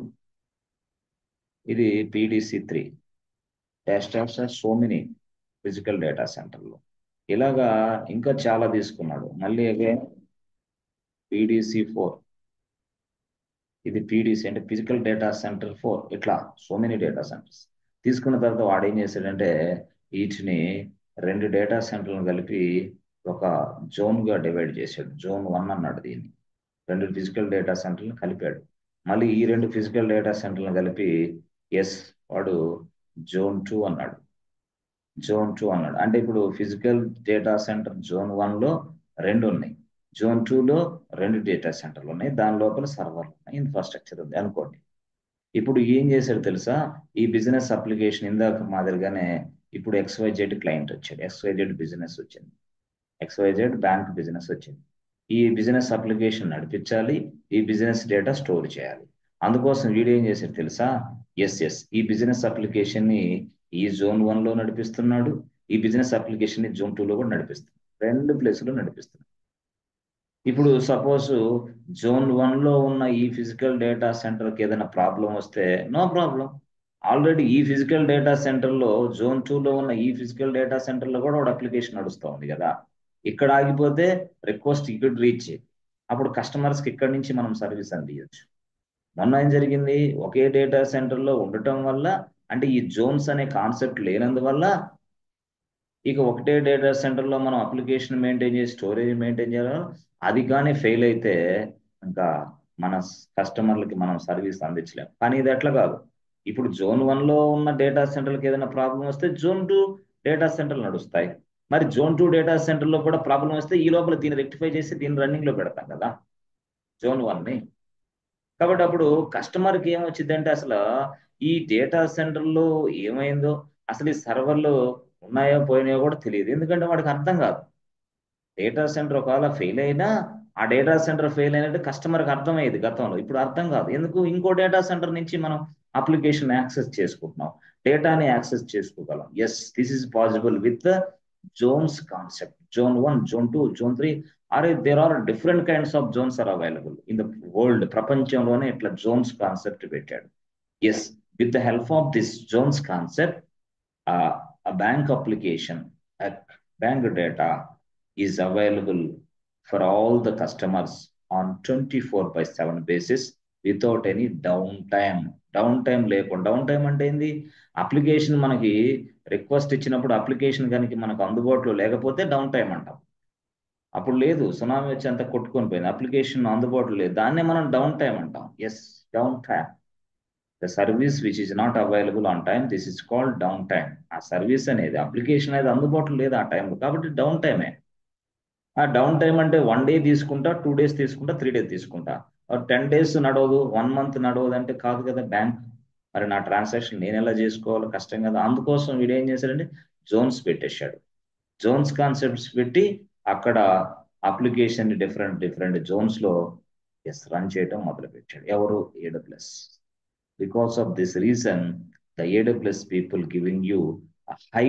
ఇది PDC3, dash dash so many physical data సెంటర్లు. ఇలాగా ఇంకా చాలా తీసుకున్నాడు. మళ్ళీ అగైన్ PDC4, ఇది PDC అంటే ఫిజికల్ డేటా సెంటర్ 4. ఇట్లా సో మెనీ డేటా సెంటర్స్ తీసుకున్న తర్వాత వాడు ఏం చేశాడంటే, వీటిని 2 డేటా సెంటర్లను కలిపి ఒక జోన్ గా డివైడ్ చేశాడు. Zone 1 అన్నాడు దీన్ని. 2 ఫిజికల్ డేటా సెంటర్లను కలిపాడు. మళ్ళీ ఈ 2 ఫిజికల్ డేటా సెంటర్లను కలిపి ఎస్ వాడు Zone 2 అన్నాడు. Zone 2 అన్నాడు. అంటే ఇప్పుడు ఫిజికల్ డేటా సెంటర్ Zone 1 లో 2 ఉన్నాయి, Zone 2 లో 2 డేటా సెంటర్లు ఉన్నాయి, దాని లోపల సర్వర్లు ఉన్నాయి, ఇన్ఫ్రాస్ట్రక్చర్ ఉంది అనుకోండి. ఇప్పుడు ఏం చేశాడు తెలుసా, ఈ బిజినెస్ అప్లికేషన్ ఇందాక మాదిరిగానే ఇప్పుడు XYZ క్లయింట్ వచ్చాడు, XYZ బిజినెస్ వచ్చింది, XYZ బ్యాంక్ బిజినెస్ వచ్చింది. ఈ బిజినెస్ అప్లికేషన్ నడిపించాలి, ఈ బిజినెస్ డేటా స్టోర్ చేయాలి. అందుకోసం వీడు ఏం చేశాడు తెలుసా, ఎస్ ఈ బిజినెస్ అప్లికేషన్ ని ఈ Zone 1 లో నడిపిస్తున్నాడు, ఈ బిజినెస్ అప్లికేషన్ ని Zone 2 లో కూడా నడిపిస్తున్నాడు, 2 ప్లేసులు నడిపిస్తున్నాడు. ఇప్పుడు సపోజ్ Zone 1 లో ఉన్న ఈ ఫిజికల్ డేటా సెంటర్కి ఏదైనా ప్రాబ్లం వస్తే నో ప్రాబ్లం, ఆల్రెడీ ఈ ఫిజికల్ డేటా సెంటర్లో Zone 2 లో ఉన్న ఈ ఫిజికల్ డేటా సెంటర్లో కూడా ఒక అప్లికేషన్ నడుస్తూ ఉంది కదా. ఇక్కడ ఆగిపోతే రిక్వెస్ట్ ఇక్కడ రీచ్, అప్పుడు కస్టమర్స్కి ఇక్కడ నుంచి మనం సర్వీస్ అందించవచ్చు. మొన్న ఏం జరిగింది, ఒకే డేటా సెంటర్లో ఉండటం వల్ల, అంటే ఈ జోన్స్ అనే కాన్సెప్ట్ లేనందువల్ల, ఇక ఒకటే డేటా సెంటర్లో మనం అప్లికేషన్ మెయింటైన్ చేసి స్టోరేజ్ మెయింటైన్ చేయాలి, అది కానీ ఫెయిల్ అయితే ఇంకా మన కస్టమర్లకి మనం సర్వీస్ అందించలేము. కానీ ఇది ఎట్లా కాదు, ఇప్పుడు Zone 1 లో ఉన్న డేటా సెంటర్కి ఏదైనా ప్రాబ్లం వస్తే Zone 2 డేటా సెంటర్లు నడుస్తాయి, మరి Zone 2 డేటా సెంటర్లో కూడా ప్రాబ్లం వస్తే ఈ లోపల దీన్ని రెక్టిఫై చేసి దీన్ని రన్నింగ్ లో పెడతాం కదా Zone 1ని. కాబట్టి అప్పుడు కస్టమర్కి ఏమొచ్చిందంటే, అసలు ఈ డేటా సెంటర్లో ఏమైందో, అసలు ఈ సర్వర్లు ఉన్నాయో పోయినాయో కూడా తెలియదు, ఎందుకంటే వాడికి అర్థం కాదు. డేటా సెంటర్ ఒకవేళ ఫెయిల్ అయినా ఆ డేటా సెంటర్ ఫెయిల్ అయినట్టు కస్టమర్కి అర్థమయ్యేది గతంలో, ఇప్పుడు అర్థం కాదు. ఎందుకు, ఇంకో డేటా సెంటర్ నుంచి మనం అప్లికేషన్ యాక్సెస్ చేసుకుంటున్నాం, డేటాని యాక్సెస్ చేసుకోగలం. Yes, this is possible with zones concept. Zone 1, Zone 2, Zone 3, are there are different kinds of zones are available in the world. ప్రపంచంలోనే ఇట్లా జోన్స్ కాన్సెప్ట్ పెట్టాడు. Yes, with the help of this zones concept, a bank application, a bank data is available for all the customers on 24/7 basis without any downtime. Down time లేకుండా, down time అంటే ఏంది, application మనకి request ఇచ్చినప్పుడు application కనుక మనకు అందుబాటులో లేకపోతే down time అంటాం. అప్పుడు లేదు, సునామీ వచ్చి అంతా కొట్టుకొని పోయింది, అప్లికేషన్ అందుబాటులో లేదు, దాన్నే మనం డౌన్ టైం అంటాం. Yes, down time. The service which is not available on time, this is called down time. ఆ సర్వీస్ అనేది, అప్లికేషన్ అనేది అందుబాటులో లేదు ఆ టైంలో, కాబట్టి డౌన్ టైమే. ఆ డౌన్ టైం అంటే 1 డే తీసుకుంటా, 2 డేస్ తీసుకుంటా, 3 డేస్ తీసుకుంటా, 10 డేస్ నడవదు, 1 మంత్ నడవదు అంటే కాదు కదా బ్యాంక్. మరి నా ట్రాన్సాక్షన్ నేను ఎలా చేసుకోవాలో కష్టం కదా. అందుకోసం వీడు ఏం చేశాడంటే జోన్స్ పెట్టేశాడు. జోన్స్ కాన్సెప్ట్స్ పెట్టి అక్కడ అప్లికేషన్ డిఫరెంట్ డిఫరెంట్ జోన్స్ లో రన్ చేయడం మొదలు పెట్టాడు. ఎవరు, AWS. Because of this reason, the AWS people giving you high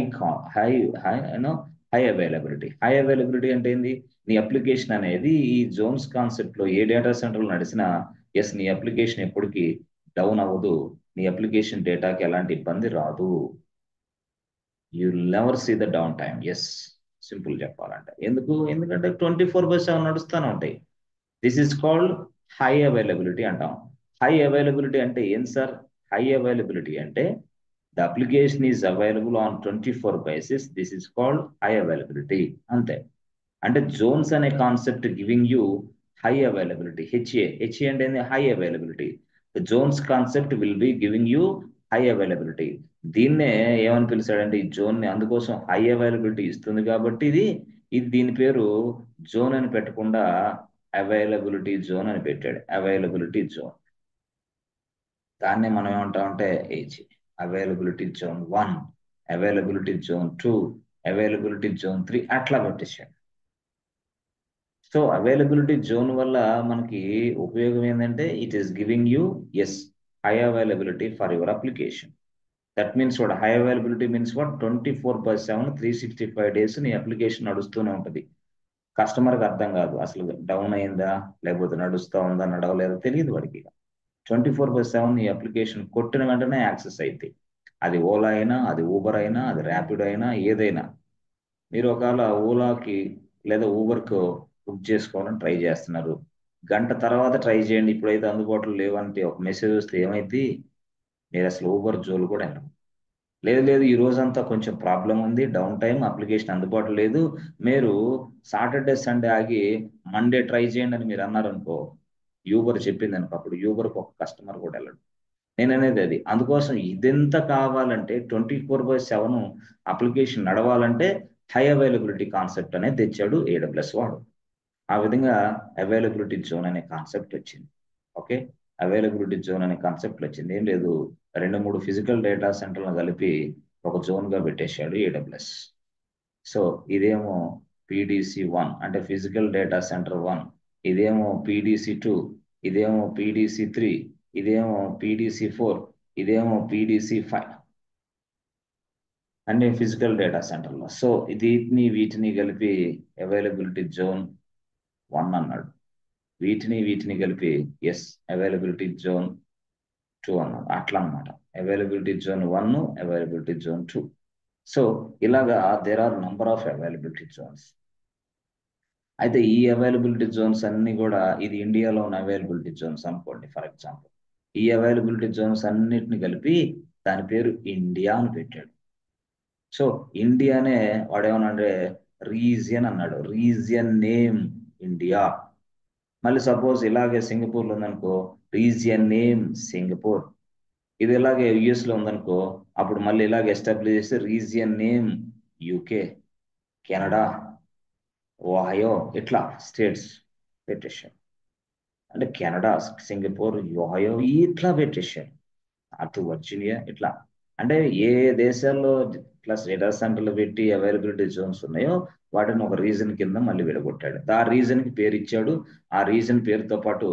availability. High availability అంటే ఏంది? నీ అప్లికేషన్ అనేది ఈ జోన్స్ కాన్సెప్ట్ లో ఏ డేటా సెంటర్ నడిచినా ఎస్ నీ అప్లికేషన్ ఎప్పటికీ డౌన్ అవ్వదు. నీ అప్లికేషన్ డేటాకి ఎలాంటి ఇబ్బంది రాదు. You never see the down time. Yes, simple చెప్పాలంటే ఎందుకంటే 24/7 నడుస్తూనే ఉంటాయి. This is called high availability అంటాం. హై అవైలబిలిటీ అంటే ఏం సార్? హై అవైలబిలిటీ అంటే the application is available on 24 basis. This is called high availability అంతే. అంటే జోన్స్ అనే concept giving you high availability. HA అంటే high availability. The zones concept will be giving you high availability. దీన్నే ఏమని పిలిచాడంటే ఈ zone ని అందుకోసం హై అవైలబిలిటీ ఇస్తుంది కాబట్టి ఇది ఇది దీని పేరు జోన్ అని పెట్టకుండా అవైలబిలిటీ జోన్ అని పెట్టాడు. Availability zone. దాన్ని మనం ఏమంటామంటే age availability zone 1, availability zone 2, availability zone 3 అట్లా పెట్టేశాడు. సో అవైలబిలిటీ జోన్ వల్ల మనకి ఉపయోగం ఏంటంటే it is giving you yes high availability for your application. That means what? High availability means what? 24/7 365 days నీ అప్లికేషన్ నడుస్తూనే ఉంటుంది. కస్టమర్కి అర్థం కాదు అసలు డౌన్ అయిందా లేకపోతే నడుస్తా ఉందా నడవలేదా తెలియదు వాడికి. 24/7 ఈ అప్లికేషన్ కొట్టిన వెంటనే యాక్సెస్ అయితే అది ఓలా అయినా, అది ఊబర్ అయినా, అది ర్యాపిడ్ అయినా, ఏదైనా. మీరు ఒకవేళ ఓలాకి లేదా ఊబర్కు బుక్ చేసుకోవాలని ట్రై చేస్తున్నారు, గంట తర్వాత ట్రై చేయండి ఇప్పుడైతే అందుబాటులో లేవంటే ఒక మెసేజ్ వస్తే ఏమైంది? మీరు అసలు ఊబర్ జోలు కూడా వెళ్ళరు. లేదు లేదు ఈ రోజంతా కొంచెం ప్రాబ్లం ఉంది, డౌన్ టైం, అప్లికేషన్ అందుబాటులో లేదు, మీరు సాటర్డే సండే ఆగి మండే ట్రై చేయండి అని మీరు అన్నారనుకో, యూబర్ చెప్పింది అనుకో, అప్పుడు యూబర్కి ఒక కస్టమర్ కూడా వెళ్ళడు. నేను అనేది అది. అందుకోసం ఇదెంత కావాలంటే 24/7 అప్లికేషన్ నడవాలంటే హై అవైలబిలిటీ కాన్సెప్ట్ అనేది తెచ్చాడు ఏడబ్ల్యూఎస్ వాడు. ఆ విధంగా అవైలబిలిటీ జోన్ అనే కాన్సెప్ట్ వచ్చింది. ఓకే, అవైలబిలిటీ జోన్ అనే కాన్సెప్ట్ వచ్చింది. ఏం లేదు, 2-3 ఫిజికల్ డేటా సెంటర్లను కలిపి ఒక జోన్ గా పెట్టేశాడు ఏడబ్ల్యూఎస్. సో ఇదేమో PDC-1 అంటే ఫిజికల్ డేటా సెంటర్ 1, ఇదేమో PDC-2, ఇదేమో PDC-3, ఇదేమో PDC-4, ఇదేమో PDC-5 అన్ని ఫిజికల్ డేటా సెంటర్లో. సో వీటిని కలిపి అవైలబిలిటీ జోన్ 1 అన్నాడు. వీటిని కలిపి ఎస్ అవైలబిలిటీ జోన్ 2 అన్నాడు. అట్లా అన్నమాట. Availability zone 1, availability zone 2. So ఇలాగా there are number of availability zones. అయితే ఈ అవైలబిలిటీ జోన్స్ అన్ని కూడా ఇది ఇండియాలో ఉన్న అవైలబిలిటీ జోన్స్ అనుకోండి ఫర్ ఎగ్జాంపుల్. ఈ అవైలబిలిటీ జోన్స్ అన్నిటిని కలిపి దాని పేరు ఇండియా అని పెట్టాడు. సో ఇండియానే వాడేమన్నాడే రీజియన్ అన్నాడు. Region name India. మళ్ళీ సపోజ్ ఇలాగే సింగపూర్లో ఉందనుకో, రీజియన్ నేమ్ సింగపూర్. ఇది ఇలాగే యుఎస్ లో ఉందనుకో, అప్పుడు మళ్ళీ ఇలాగే ఎస్టాబ్లిష్ చేసి రీజియన్ నేమ్ యూకే, కెనడా, ఓహయో, ఇట్లా స్టేట్స్ పెట్టేశారు. అంటే కెనడా, సింగపూర్, ఓహయో ఇట్లా పెట్టేశారు. అటు వర్జీనియా ఇట్లా. అంటే ఏ దేశాల్లో ఇట్లా డేటా సెంటర్లు పెట్టి అవైలబిలిటీ జోన్స్ ఉన్నాయో వాటిని ఒక రీజన్ కింద మళ్ళీ విడగొట్టాడు. ఆ రీజన్ కి పేరు ఇచ్చాడు. ఆ రీజన్ పేరుతో పాటు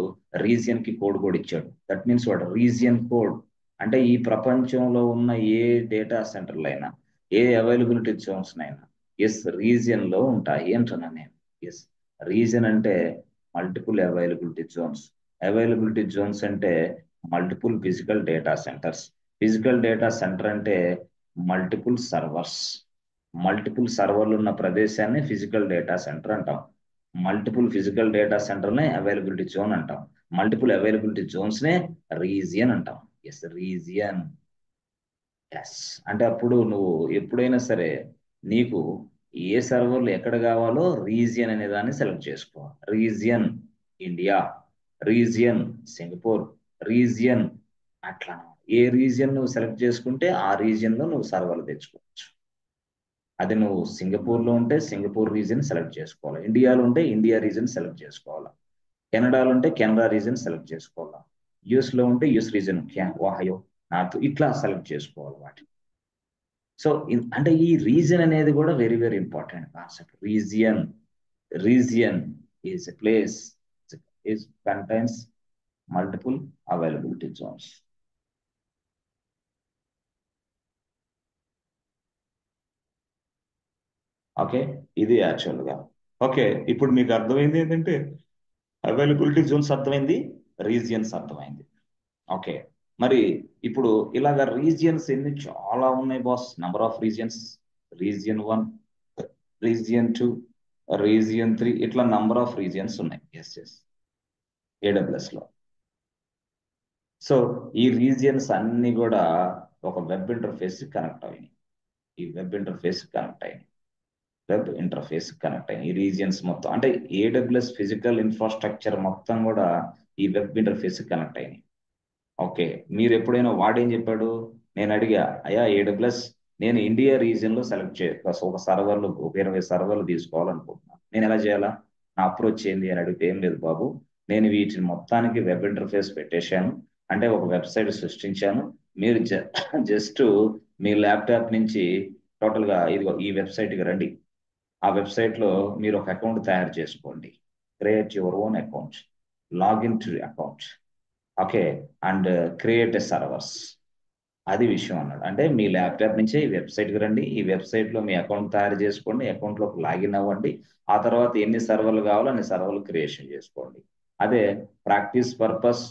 రీజియన్ కి కోడ్ కూడా ఇచ్చాడు. That means what? Region code. అంటే ఈ ప్రపంచంలో ఉన్న ఏ డేటా సెంటర్లు అయినా, ఏ అవైలబిలిటీ జోన్స్ అయినా ఎస్ రీజియన్ లో ఉంటాయి అంటున్నా నేను. ఎస్, రీజన్ అంటే multiple availability zones. Availability zones అంటే multiple physical data centers. Physical data centre అంటే మల్టిపుల్ సర్వర్స్. మల్టిపుల్ సర్వర్లు ఉన్న ప్రదేశాన్ని ఫిజికల్ డేటా సెంటర్ అంటాం. మల్టిపుల్ ఫిజికల్ డేటా సెంటర్నే అవైలబిలిటీ జోన్ అంటాం. మల్టిపుల్ అవైలబిలిటీ జోన్స్ నే రీజియన్ అంటాం. Yes, region. ఎస్ అంటే అప్పుడు నువ్వు ఎప్పుడైనా సరే నీకు ఏ సర్వర్లు ఎక్కడ కావాలో రీజియన్ అనే దాన్ని సెలెక్ట్ చేసుకో. Region India, region Singapore, region అట్లా. ఏ రీజియన్ నువ్వు సెలెక్ట్ చేసుకుంటే ఆ రీజియన్ లో నువ్వు సర్వర్లు తెచ్చుకోవచ్చు. అది నువ్వు సింగపూర్ లో ఉంటే సింగపూర్ రీజియన్ సెలెక్ట్ చేసుకోవాలి, ఇండియాలో ఉంటే ఇండియా రీజియన్ సెలెక్ట్ చేసుకోవాలా, కెనడాలో ఉంటే కెనడా రీజియన్ సెలెక్ట్ చేసుకోవాలా, యుఎస్ లో ఉంటే యుఎస్ రీజియన్ ఓహయో, నార్త్ ఇట్లా సెలెక్ట్ చేసుకోవాలి వాటి. సో అంటే ఈ రీజియన్ అనేది కూడా very very important concept. Region is a place is contains multiple availability Jones. Okay, ఇది యాక్చువల్గా. ఓకే, ఇప్పుడు మీకు అర్థమైంది ఏంటంటే అవైలబిలిటీ జోన్స్ అర్థమైంది, రీజియన్స్ అర్థమైంది. ఓకే, మరి ఇప్పుడు ఇలాగ రీజియన్స్ ఎన్ని చాలా ఉన్నాయి boss. Number of regions, region 1, region 2, region 3, ఇట్లా నంబర్ ఆఫ్ రీజియన్స్ ఉన్నాయి. ఎస్ ఎస్, ఏడబ్ల్యూఎస్ లో. సో ఈ రీజియన్స్ అన్ని కూడా ఒక వెబ్ ఇంటర్ఫేస్ కనెక్ట్ అయినాయి. ఈ వెబ్ ఇంటర్ఫేస్ కనెక్ట్ అయినాయి, వెబ్ ఇంటర్ఫేస్ కనెక్ట్ అయినాయి. ఈ రీజియన్స్ మొత్తం అంటే ఏడబ్ల్యూఎస్ ఫిజికల్ ఇన్ఫ్రాస్ట్రక్చర్ మొత్తం కూడా ఈ వెబ్ ఇంటర్ఫేస్ కనెక్ట్ అయినాయి. ఓకే, మీరు ఎప్పుడైనా వాడేం చెప్పాడు, నేను అడిగా అయ్యా ఏడబ్ల్యూఎస్ నేను ఇండియా రీజియన్ లో సెలెక్ట్ ఒక సర్వర్లు ఒక 20 సర్వర్లు తీసుకోవాలనుకుంటున్నాను, నేను ఎలా చేయాలా, నా అప్రోచ్ ఏంది అని అడిగితే ఏం లేదు బాబు, నేను వీటిని మొత్తానికి వెబ్ ఇంటర్ఫేస్ పెట్టేశాను, అంటే ఒక వెబ్సైట్ సృష్టించాను, మీరు జస్ట్ మీ ల్యాప్టాప్ నుంచి టోటల్ గా ఇదిగో ఈ వెబ్సైట్ కి రండి, ఆ వెబ్సైట్ లో మీరు ఒక అకౌంట్ తయారు చేసుకోండి, create your own account, login to account, okay, and create a servers. అది విషయం అన్నాడు. అంటే మీ ల్యాప్టాప్ నుంచే ఈ వెబ్సైట్కి రండి, ఈ వెబ్సైట్ లో మీ అకౌంట్ తయారు చేసుకోండి, అకౌంట్ లోకి లాగిన్ అవ్వండి, ఆ తర్వాత ఎన్ని సర్వర్లు కావాలో అన్ని సర్వర్లు క్రియేషన్ చేసుకోండి. అదే ప్రాక్టీస్ పర్పస్,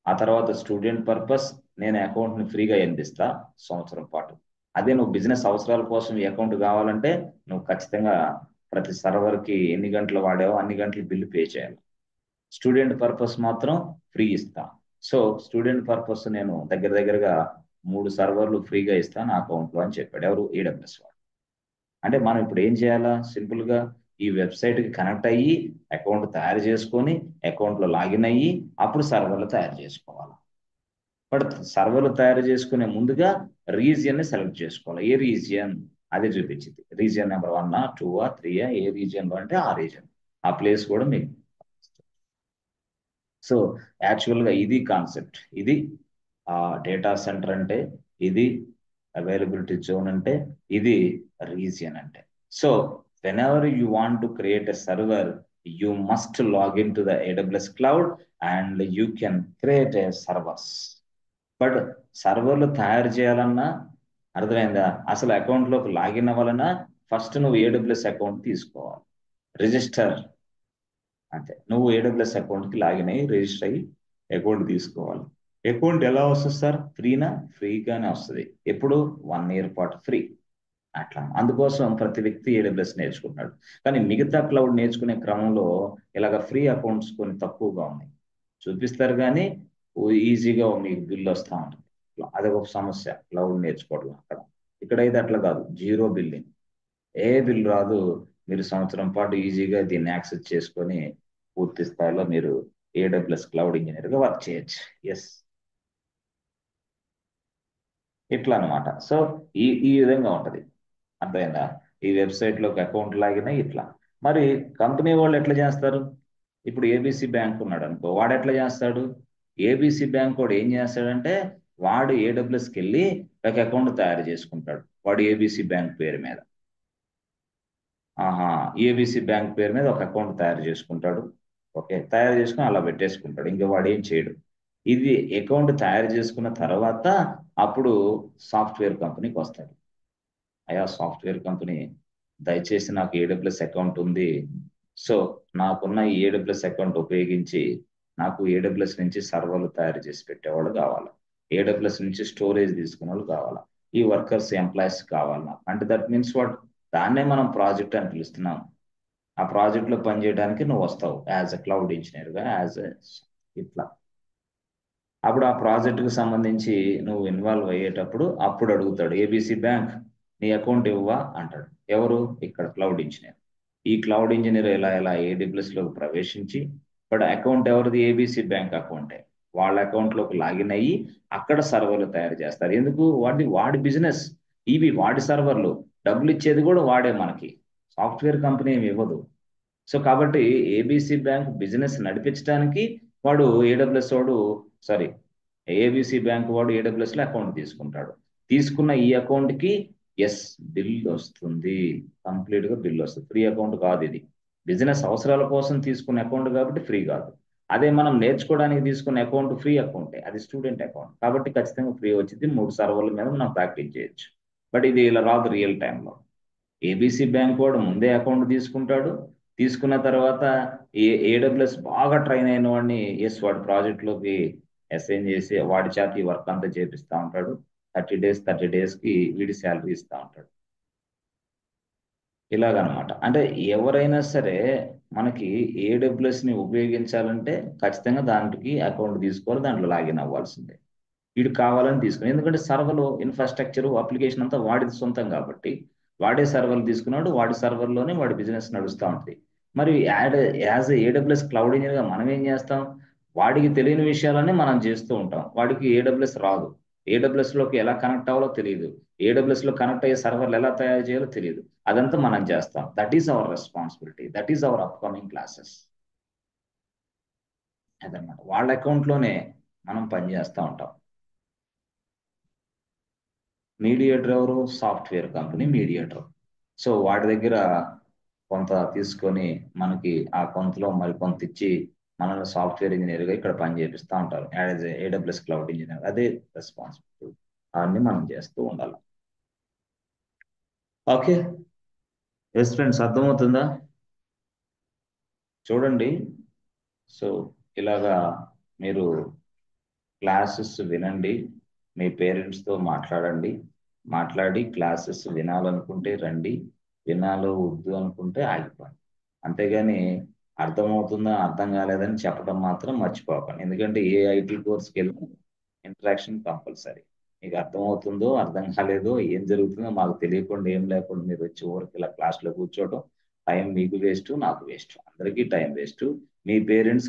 ఆ తర్వాత స్టూడెంట్ పర్పస్, నేను అకౌంట్ ని ఫ్రీగా ఎందిస్తా సంవత్సరం పాటు. అదే నువ్వు బిజినెస్ అవసరాల కోసం ఈ అకౌంట్ కావాలంటే నువ్వు ఖచ్చితంగా ప్రతి సర్వర్ కి ఎన్ని గంటలు వాడావో అన్ని గంటలు బిల్లు పే చేయాలి. స్టూడెంట్ పర్పస్ మాత్రం ఫ్రీ ఇస్తా. సో స్టూడెంట్ పర్పస్ నేను దగ్గర దగ్గరగా 3 సర్వర్లు ఫ్రీగా ఇస్తాను నా అకౌంట్ లో అని చెప్పాడు. ఎవరు, ఏడబ్ల్యూఎస్ వాడు. అంటే మనం ఇప్పుడు ఏం చేయాలా, సింపుల్ గా ఈ వెబ్సైట్ కి కనెక్ట్ అయ్యి అకౌంట్ తయారు చేసుకొని అకౌంట్ లో లాగిన్ అయ్యి అప్పుడు సర్వర్లు తయారు చేసుకోవాలి. బట్ సర్వర్లు తయారు చేసుకునే ముందుగా రీజియన్ ని సెలెక్ట్ చేసుకోవాలి. ఏ రీజియన్ అది చూపించింది, రీజియన్ నెంబర్ 1, 2, 3, ఏ రీజియన్ అంటే ఆ రీజియన్, ఆ ప్లేస్ కూడా మీకు. సో యాక్చువల్గా ఇది కాన్సెప్ట్, ఇది డేటా సెంటర్ అంటే, ఇది అవైలబిలిటీ జోన్ అంటే, ఇది రీజియన్ అంటే. So whenever you want to create a server, you must log in to the AWS cloud and you can create a servers. But సర్వర్లు తయారు చేయాలన్నా, అర్థమైందా, అసలు అకౌంట్ లోకి లాగిన్ అవ్వాలన్నా ఫస్ట్ నువ్వు ఏడబ్ల్యూఎస్ అకౌంట్ తీసుకోవాలి, రిజిస్టర్. అంతే, నువ్వు ఏడబ్ల్యూఎస్ అకౌంట్ కి లాగిన్ అయ్యి రిజిస్టర్ అయ్యి అకౌంట్ తీసుకోవాలి. అకౌంట్ ఎలా వస్తుంది సార్, ఫ్రీనా? ఫ్రీగానే వస్తుంది. ఎప్పుడు? 1 ఇయర్ పాటు ఫ్రీ. అట్లా అందుకోసం ప్రతి వ్యక్తి ఏడబ్ల్యూఎస్ నేర్చుకుంటున్నాడు. కానీ మిగతా క్లౌడ్ నేర్చుకునే క్రమంలో ఇలాగ ఫ్రీ అకౌంట్స్ కొన్ని తక్కువగా ఉన్నాయి, చూపిస్తారు కానీ ఈజీగా మీకు బిల్ వస్తూ ఉంటుంది. అదొక సమస్య క్లౌడ్ నేర్చుకోవడం. ఇక్కడైతే అట్లా కాదు, జీరో బిల్లింగ్, ఏ బిల్ రాదు. మీరు సంవత్సరం పాటు ఈజీగా దీన్ని యాక్సెస్ చేసుకొని పూర్తి స్థాయిలో మీరు ఏడబ్ల్యూఎస్ క్లౌడ్ ఇంజనీర్ గా వర్క్ చేయొచ్చు. ఎస్, ఇట్లా అనమాట. సో ఈ ఈ విధంగా ఉంటది, అర్థమైందా. ఈ వెబ్సైట్ లోకి అకౌంట్ లాగిన ఇట్లా. మరి కంపెనీ వాళ్ళు ఎట్లా చేస్తారు, ఇప్పుడు ఏబిసి బ్యాంక్ ఉన్నాడు అనుకో, వాడు ఎట్లా చేస్తాడు, ఏబిసి బ్యాంక్ వాడు ఏం చేస్తాడంటే వాడు ఏడబ్ల్యూఎస్కి వెళ్ళి ఒక అకౌంట్ తయారు చేసుకుంటాడు, వాడు ఏబిసి బ్యాంక్ పేరు మీద. ఆహా, ఏబిసి బ్యాంక్ పేరు మీద ఒక అకౌంట్ తయారు చేసుకుంటాడు. ఓకే, తయారు చేసుకుని అలా పెట్టేసుకుంటాడు, ఇంకా వాడు ఏం చేయడు. ఇది అకౌంట్ తయారు చేసుకున్న తర్వాత అప్పుడు సాఫ్ట్వేర్ కంపెనీకి వస్తాడు. అయా సాఫ్ట్వేర్ కంపెనీ, దయచేసి నాకు ఏడబ్ల్యూఎస్ అకౌంట్ ఉంది, సో నాకున్న ఈ ఏడబ్ల్యూఎస్ అకౌంట్ ఉపయోగించి నాకు ఏడబ్ల్యూఎస్ నుంచి సర్వర్లు తయారు చేసి పెట్టేవాళ్ళు కావాలి, ఏడబ్ల్యూఎస్ నుంచి స్టోరేజ్ తీసుకునే వాళ్ళు కావాలా, ఈ వర్కర్స్ ఎంప్లాయీస్ కావాలా. అంటే దట్ మీన్స్ వాట్, దాన్నే మనం ప్రాజెక్ట్ అని పిలుస్తున్నాం. ఆ ప్రాజెక్ట్ లో పనిచేయడానికి నువ్వు వస్తావు యాజ్ అ క్లౌడ్ ఇంజనీర్ గా, ఇట్లా. అప్పుడు ఆ ప్రాజెక్ట్ కు సంబంధించి నువ్వు ఇన్వాల్వ్ అయ్యేటప్పుడు అప్పుడు అడుగుతాడు ఏబిసి బ్యాంక్, నీ అకౌంట్ ఇవ్వవా అంటాడు. ఎవరు? ఇక్కడ క్లౌడ్ ఇంజనీర్. ఈ క్లౌడ్ ఇంజనీర్ ఎలా ఎలా ఏడబ్ల్యూఎస్ లోకి ప్రవేశించి, బట్ అకౌంట్ ఎవరిది? ఏబిసి బ్యాంక్ అకౌంటే. వాళ్ళ అకౌంట్ లోకి లాగిన్ అయ్యి అక్కడ సర్వర్లు తయారు చేస్తారు. ఎందుకు? వాడి బిజినెస్, ఇవి వాడి సర్వర్లు, డబ్బులు ఇచ్చేది కూడా వాడే మనకి, సాఫ్ట్వేర్ కంపెనీ ఏమి ఇవ్వదు. సో కాబట్టి ఏబిసి బ్యాంక్ బిజినెస్ నడిపించడానికి వాడు ఏడబ్ల్యూఎస్ వాడు, సారీ, ఏబిసి బ్యాంక్ వాడు ఏడబ్ల్యూఎస్ లో అకౌంట్ తీసుకుంటాడు. తీసుకున్న ఈ అకౌంట్ కి ఎస్ బిల్ వస్తుంది, కంప్లీట్ గా బిల్ వస్తుంది. ఫ్రీ అకౌంట్ కాదు ఇది, బిజినెస్ అవసరాల కోసం తీసుకున్న అకౌంట్ కాబట్టి ఫ్రీ కాదు. అదే మనం నేర్చుకోవడానికి తీసుకున్న అకౌంట్ ఫ్రీ అకౌంటే, అది స్టూడెంట్ అకౌంట్ కాబట్టి ఖచ్చితంగా ఫ్రీ వచ్చింది. 3 సర్వర్ల మీద మనం ప్రాక్టీస్ చేయొచ్చు. బట్ ఇది ఇలా రాదు రియల్ టైంలో. ఏబిసి బ్యాంక్ వాడు ముందే అకౌంట్ తీసుకుంటాడు. తీసుకున్న తర్వాత ఏడబ్ల్యూఎస్ బాగా ట్రైన్ అయిన వాడిని వాడి ప్రాజెక్ట్లోకి అసైన్ చేసి వాడి చేత ఈ వర్క్ అంతా చేపిస్తూ ఉంటాడు. 30 డేస్కి వీడి శాలరీ ఇస్తూ ఉంటాడు. ఇలాగనమాట. అంటే ఎవరైనా సరే మనకి ని ఉపయోగించాలంటే ఖచ్చితంగా దానికి అకౌంట్ తీసుకోవాలి, దాంట్లో లాగిన్ అవ్వాల్సిందే. వీడు కావాలని తీసుకుని, ఎందుకంటే సర్వర్లో ఇన్ఫ్రాస్ట్రక్చర్ అప్లికేషన్ అంతా వాడిది సొంతం కాబట్టి వాడే సర్వర్లు తీసుకున్నాడు, వాడి సర్వర్లోనే వాడి బిజినెస్ నడుస్తూ ఉంటుంది. మరి యాజ్ ఏడబ్ల్యూఎస్ క్లౌడ్ ఇంజనీర్గా మనం ఏం చేస్తాం? వాడికి తెలియని విషయాలన్నీ మనం చేస్తూ ఉంటాం. వాడికి ఏడబ్ల్యూఎస్ రాదు, లోకి ఎలా కనెక్ట్ అవ్వాలో తెలియదు, లో కనెక్ట్ అయ్యే సర్వర్లు ఎలా తయారు చేయాలో తెలియదు. అదంతా మనం చేస్తాం. That is our responsibility, that is our upcoming classes. అదనమాట. వాళ్ళ అకౌంట్లోనే మనం పనిచేస్తూ ఉంటాం. మీడియేటర్ ఎవరు? Software company mediator. సో వాడి దగ్గర కొంత తీసుకొని మనకి ఆ కొంతలో మరి కొంత ఇచ్చి మనల్ని సాఫ్ట్వేర్ ఇంజనీర్గా ఇక్కడ పని చేపిస్తూ ఉంటారు. As AWS cloud engineer. అదే రెస్పాన్సిబిలిటీ. అవన్నీ మనం చేస్తూ ఉండాలి. ఓకే, ఎస్ ఫ్రెండ్స్, అర్థమవుతుందా? చూడండి. సో ఇలాగా మీరు క్లాసెస్ వినండి, మీ పేరెంట్స్తో మాట్లాడండి, మాట్లాడి క్లాసెస్ వినాలనుకుంటే రండి, వినాలో వద్దు అనుకుంటే ఆగిపోండి. అంతేగాని అర్థమవుతుందా అర్థం కాలేదని చెప్పడం మాత్రం మర్చిపోకండి. ఎందుకంటే ఏ ఐటీ కోర్స్కి వెళ్ళినా ఇంటరాక్షన్ కంపల్సరీ. మీకు అర్థమవుతుందో అర్థం కాలేదో ఏం జరుగుతుందో మాకు తెలియకుండా ఏం లేకుండా మీరు వచ్చి ఊరికి ఇలా క్లాస్లో కూర్చోవడం, టైం మీకు వేస్ట్, నాకు వేస్ట్, అందరికీ టైం వేస్ట్. మీ పేరెంట్స్